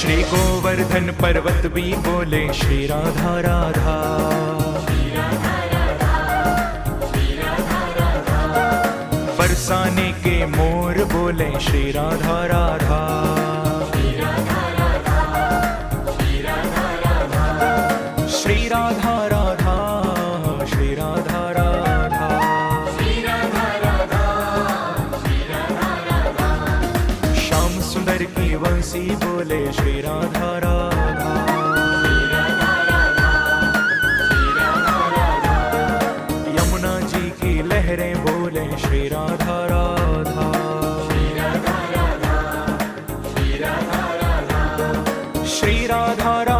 श्री गोवर्धन पर्वत भी बोले श्री राधा राधा। बरसाने के मोर बोले श्री राधा राधा। श्री राधा राधा, श्री राधा राधा, श्री राधा राधा। श्याम सुंदर की वंशी बोले श्री राधा राधा। यमुना जी की लहरें बोले श्री राधा राधा। श्री राधा राधा,